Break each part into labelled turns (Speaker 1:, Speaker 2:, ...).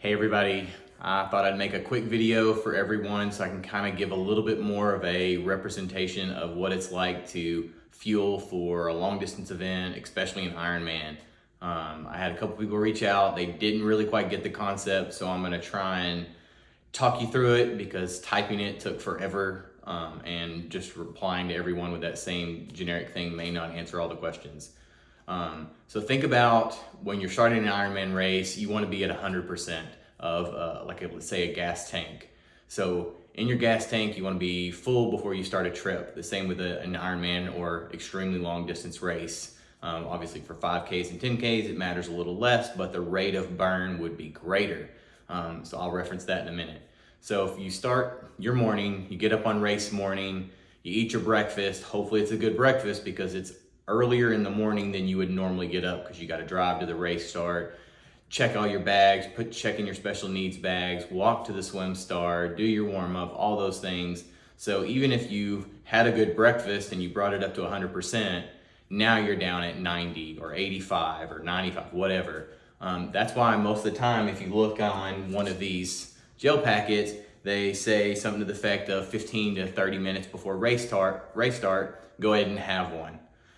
Speaker 1: Hey everybody, I thought I'd make a quick video for everyone so I can kind of give a little bit more of a representation of what it's like to fuel for a long distance event, especially an Ironman. I had a couple people reach out, they didn't really quite get the concept, so I'm gonna try and talk you through it because typing it took forever, and just replying to everyone with that same generic thing may not answer all the questions. So think about when you're starting an Ironman race, you want to be at 100% of let's say a gas tank. So in your gas tank, you want to be full before you start a trip. The same with an Ironman or extremely long distance race. Obviously for 5Ks and 10Ks, it matters a little less, but the rate of burn would be greater. So I'll reference that in a minute. So if you start your morning, you get up on race morning, you eat your breakfast. Hopefully it's a good breakfast because it's earlier in the morning than you would normally get up because you got to drive to the race start, check all your bags, check in your special needs bags, walk to the swim start, do your warm up, all those things. So even if you had a good breakfast and you brought it up to 100%, now you're down at 90 or 85 or 95, whatever. That's why most of the time, if you look on one of these gel packets, they say something to the effect of 15 to 30 minutes before race start, go ahead and have one.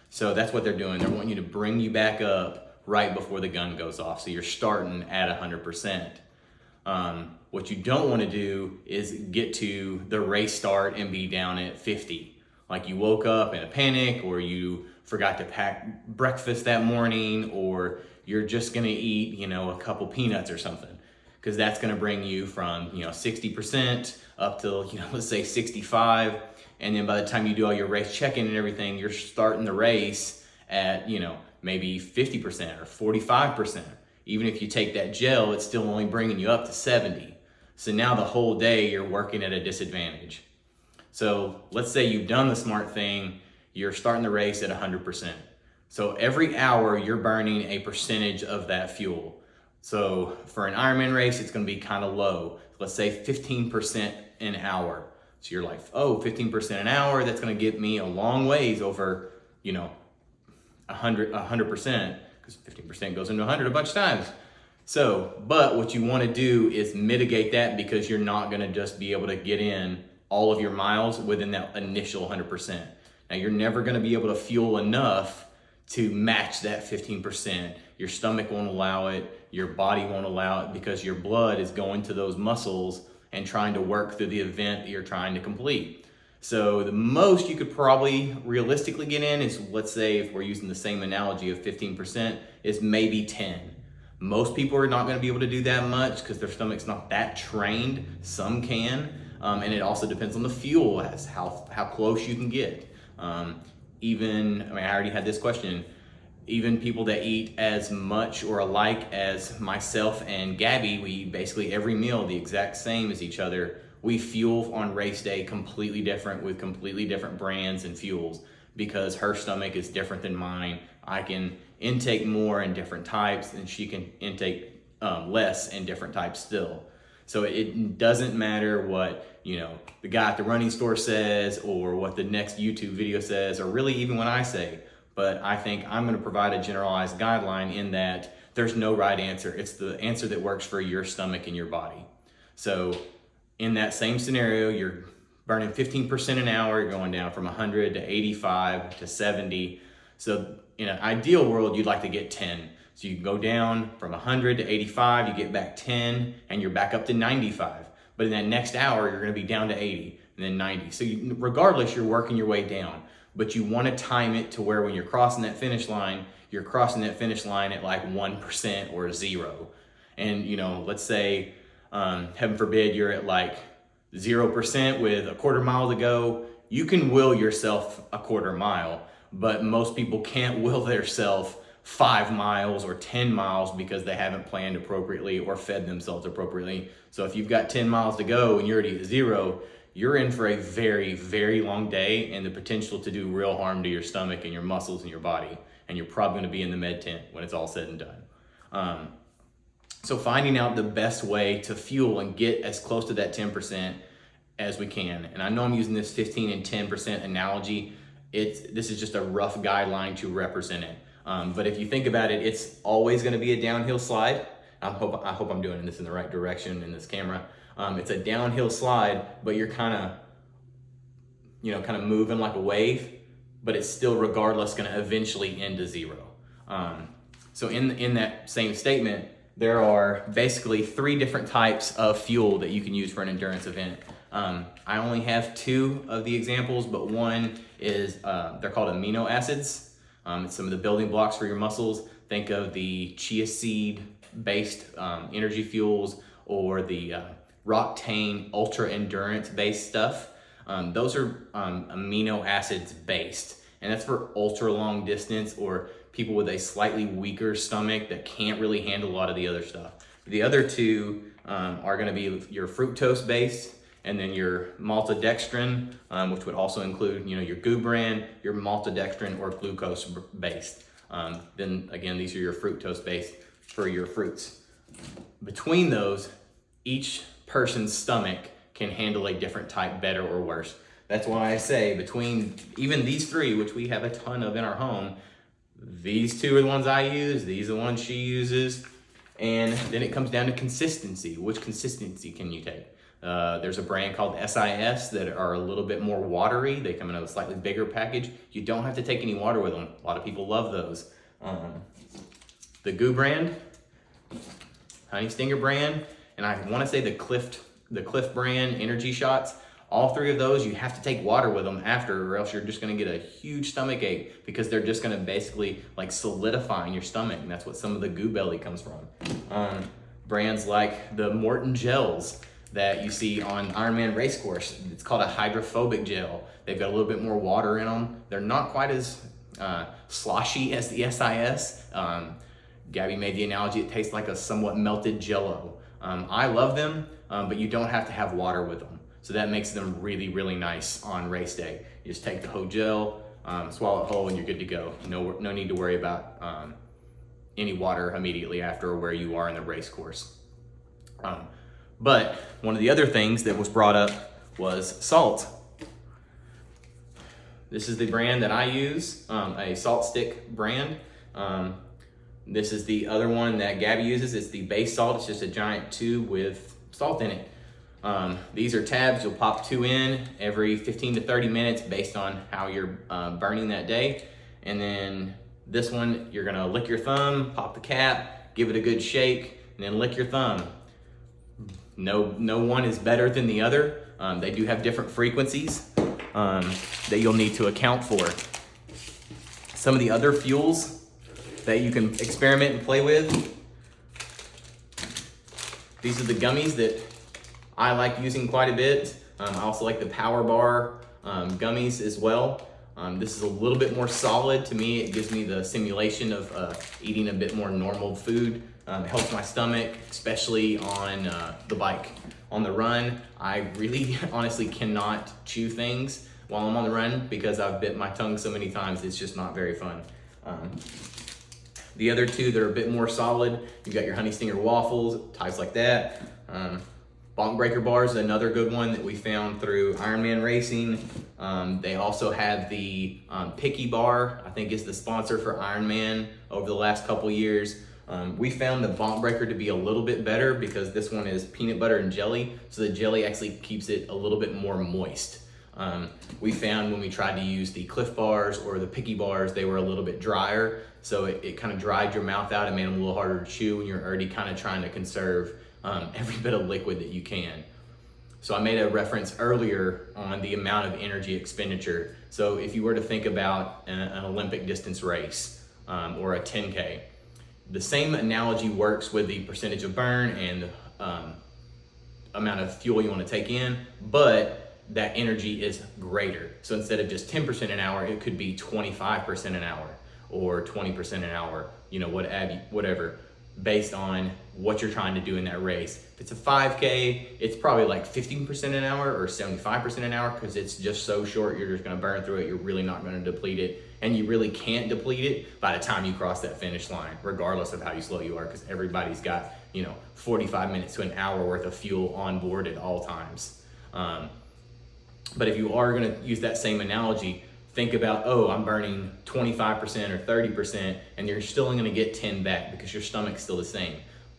Speaker 1: So that's what they're doing. They're wanting you to bring you back up right before the gun goes off. So you're starting at 100%. What you don't want to do is get to the race start and be down at 50. Like you woke up in a panic, or you forgot to pack breakfast that morning, or you're just going to eat, a couple peanuts or something. Because that's going to bring you from, 60% up to, let's say 65. And then by the time you do all your race check-in and everything, you're starting the race at, maybe 50% or 45%. Even if you take that gel, it's still only bringing you up to 70. So now the whole day you're working at a disadvantage. So let's say you've done the smart thing, you're starting the race at 100%. So every hour you're burning a percentage of that fuel. So for an Ironman race, it's going to be kind of low. Let's say 15% an hour. So you're like, 15% an hour, that's going to get me a long ways over, 100%, because 15% goes into 100 a bunch of times. So, but what you want to do is mitigate that, because you're not going to just be able to get in all of your miles within that initial 100%. Now, you're never going to be able to fuel enough to match that 15%. Your stomach won't allow it, your body won't allow it, because your blood is going to those muscles and trying to work through the event that you're trying to complete. So the most you could probably realistically get in is, let's say if we're using the same analogy of 15%, is maybe 10. Most people are not going to be able to do that much because their stomach's not that trained. Some can, and it also depends on the fuel, as how close you can get. I already had this question. Even people that eat as much or alike as myself and Gabby, we eat basically every meal the exact same as each other. We fuel on race day completely different with completely different brands and fuels, because her stomach is different than mine. I can intake more in different types, and she can intake less in different types still. So it doesn't matter what the guy at the running store says, or what the next YouTube video says, or really even what I say. But I think I'm going to provide a generalized guideline in that there's no right answer. It's the answer that works for your stomach and your body. So in that same scenario, you're burning 15% an hour, you're going down from 100 to 85 to 70. So in an ideal world, you'd like to get 10. So you go down from 100 to 85, you get back 10, and you're back up to 95. But in that next hour, you're going to be down to 80 and then 90. So regardless, you're working your way down. But you want to time it to where when you're crossing that finish line, you're crossing that finish line at like 1% or 0. And, let's say, heaven forbid, you're at like 0% with a quarter mile to go. You can will yourself a quarter mile, but most people can't will themselves 5 miles or 10 miles because they haven't planned appropriately or fed themselves appropriately. So if you've got 10 miles to go and you're already at 0, you're in for a very, very long day and the potential to do real harm to your stomach and your muscles and your body. And you're probably going to be in the med tent when it's all said and done. So finding out the best way to fuel and get as close to that 10% as we can. And I know I'm using this 15 and 10% analogy. This is just a rough guideline to represent it. But if you think about it, it's always going to be a downhill slide. I hope I'm doing this in the right direction in this camera. It's a downhill slide, but you're kind of moving like a wave, but it's still regardless going to eventually end to zero. So in that same statement, there are basically 3 different types of fuel that you can use for an endurance event. I only have 2 of the examples, but one is, they're called amino acids. It's some of the building blocks for your muscles. Think of the chia seed based energy fuels, or the Roctane ultra endurance based stuff. Those are amino acids based, and that's for ultra long distance or people with a slightly weaker stomach that can't really handle a lot of the other stuff. The other 2 are going to be your fructose based, and then your maltodextrin, which would also include, your GU brand, your maltodextrin or glucose based. Then again, these are your fructose based for your fruits. Between those, each person's stomach can handle a different type better or worse. That's why I say between even these 3, which we have a ton of in our home, these 2 are the ones I use, these are the ones she uses, and then it comes down to consistency. Which consistency can you take? There's a brand called SIS that are a little bit more watery. They come in a slightly bigger package. You don't have to take any water with them. A lot of people love those. The GU brand, Honey Stinger brand, and I want to say the Cliff brand energy shots. All 3 of those, you have to take water with them after, or else you're just going to get a huge stomach ache, because they're just going to basically like solidify in your stomach, and that's what some of the GU belly comes from. Brands like the Morton gels that you see on Ironman Race Course. It's called a hydrophobic gel. They've got a little bit more water in them. They're not quite as sloshy as the SIS. Gabby made the analogy, it tastes like a somewhat melted Jell-O. I love them, but you don't have to have water with them. So that makes them really, really nice on race day. You just take the whole gel, swallow it whole, and you're good to go. No need to worry about any water immediately after or where you are in the race course. But one of the other things that was brought up was salt. This is the brand that I use, a Salt Stick brand. This is the other one that Gabby uses. It's the base salt. It's just a giant tube with salt in it. These are tabs. You'll pop 2 in every 15 to 30 minutes based on how you're burning that day. And then this one, you're gonna lick your thumb, pop the cap, give it a good shake, and then lick your thumb. No one is better than the other. They do have different frequencies that you'll need to account for. Some of the other fuels that you can experiment and play with. These are the gummies that I like using quite a bit. I also like the Power Bar gummies as well. This is a little bit more solid to me. It gives me the simulation of eating a bit more normal food. It helps my stomach, especially on the bike. On the run, I really honestly cannot chew things while I'm on the run because I've bit my tongue so many times. It's just not very fun. The other 2 that are a bit more solid, you've got your Honey Stinger waffles, types like that. Bonk Breaker bars is another good one that we found through Ironman Racing. They also have the Picky bar, I think is the sponsor for Ironman over the last couple years. We found the Bonk Breaker to be a little bit better because this one is peanut butter and jelly, so the jelly actually keeps it a little bit more moist. We found when we tried to use the Cliff bars or the Picky bars, they were a little bit drier, so it kind of dried your mouth out and made them a little harder to chew when you're already kind of trying to conserve every bit of liquid that you can. So I made a reference earlier on the amount of energy expenditure. So if you were to think about an Olympic distance race or a 10K, the same analogy works with the percentage of burn and amount of fuel you want to take in, but that energy is greater. So instead of just 10% an hour, it could be 25% an hour or 20% an hour, whatever, based on what you're trying to do in that race. If it's a 5K, it's probably like 15% an hour or 75% an hour because it's just so short, you're just gonna burn through it, you're really not gonna deplete it, and you really can't deplete it by the time you cross that finish line, regardless of how slow you are, because everybody's got 45 minutes to an hour worth of fuel on board at all times. But if you are gonna use that same analogy, think about, I'm burning 25% or 30%, and you're still only gonna get 10 back because your stomach's still the same.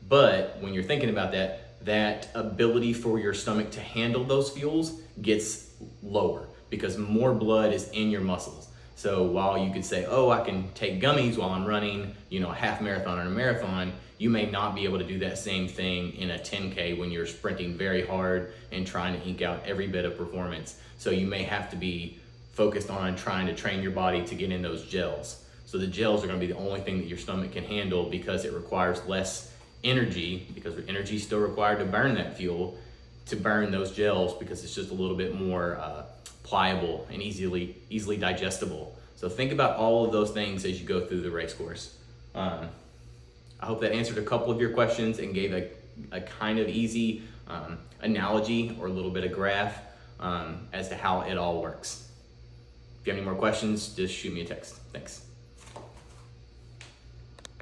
Speaker 1: But when you're thinking about that, that ability for your stomach to handle those fuels gets lower because more blood is in your muscles. So while you could say, oh, I can take gummies while I'm running, a half marathon or a marathon, you may not be able to do that same thing in a 10K when you're sprinting very hard and trying to eke out every bit of performance. So you may have to be focused on trying to train your body to get in those gels. So the gels are going to be the only thing that your stomach can handle because it requires less energy, because energy is still required to burn that fuel, to burn those gels, because it's just a little bit more pliable and easily digestible. So think about all of those things as you go through the race course. I hope that answered a couple of your questions and gave a kind of easy analogy or a little bit of graph as to how it all works. If you have any more questions, just shoot me a text. Thanks.